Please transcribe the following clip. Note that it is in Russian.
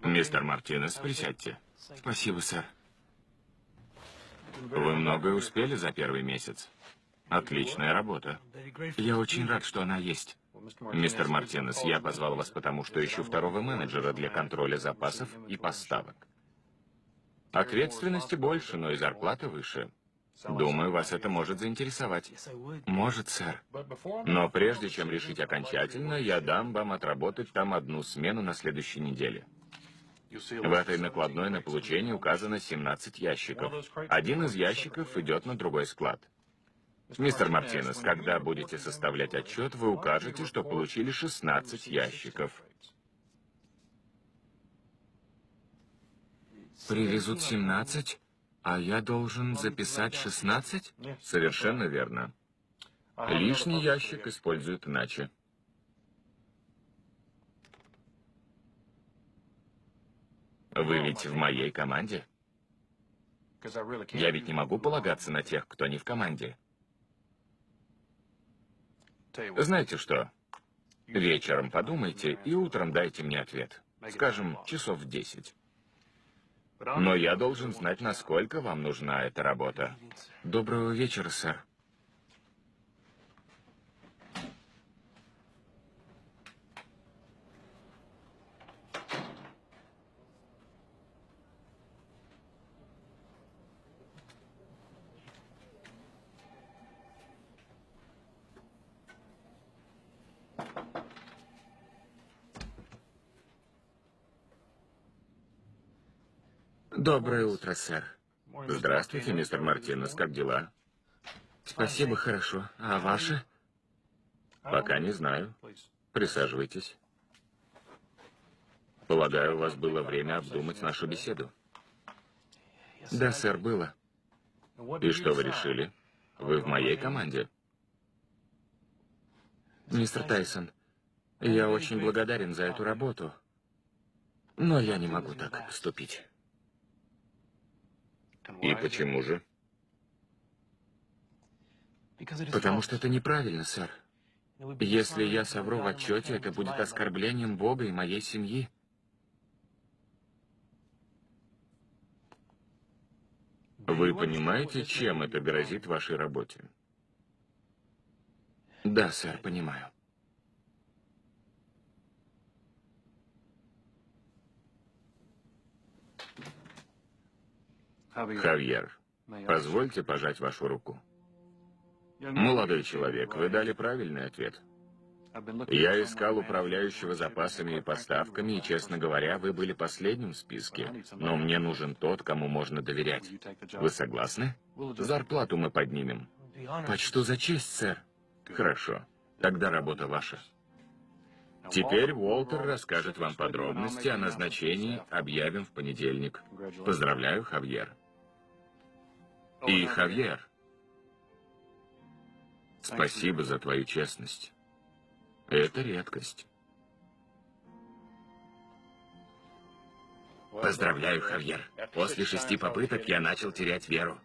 Мистер Мартинес, присядьте. Спасибо, сэр. Вы многое успели за первый месяц. Отличная работа. Я очень рад, что она есть. Мистер Мартинес, я позвал вас потому, что ищу второго менеджера для контроля запасов и поставок. Ответственности больше, но и зарплата выше. Думаю, вас это может заинтересовать. Может, сэр. Но прежде чем решить окончательно, я дам вам отработать там одну смену на следующей неделе. В этой накладной на получение указано 17 ящиков. Один из ящиков идет на другой склад. Мистер Мартинес, когда будете составлять отчет, вы укажете, что получили 16 ящиков. Привезут 17, а я должен записать 16? Совершенно верно. Лишний ящик используют иначе. Вы ведь в моей команде? Я ведь не могу полагаться на тех, кто не в команде. Знаете что? Вечером подумайте и утром дайте мне ответ. Скажем, часов в 10. Но я должен знать, насколько вам нужна эта работа. Доброго вечера, сэр. Доброе утро, сэр. Здравствуйте, мистер Мартинес, как дела? Спасибо, хорошо. А ваши? Пока не знаю. Присаживайтесь. Полагаю, у вас было время обдумать нашу беседу. Да, сэр, было. И что вы решили? Вы в моей команде. Мистер Тайсон, я очень благодарен за эту работу, но я не могу так поступить. И почему же? Потому что это неправильно, сэр. Если я совру в отчете, это будет оскорблением Бога и моей семьи. Вы понимаете, чем это грозит вашей работе? Да, сэр, понимаю. Хавьер, позвольте пожать вашу руку. Молодой человек, вы дали правильный ответ. Я искал управляющего запасами и поставками, и, честно говоря, вы были последним в списке. Но мне нужен тот, кому можно доверять. Вы согласны? Зарплату мы поднимем. Почту за честь, сэр. Хорошо. Тогда работа ваша. Теперь Уолтер расскажет вам подробности о назначении, объявим в понедельник. Поздравляю, Хавьер. И, Хавьер, спасибо за твою честность. Это редкость. Поздравляю, Хавьер. После 6 попыток я начал терять веру.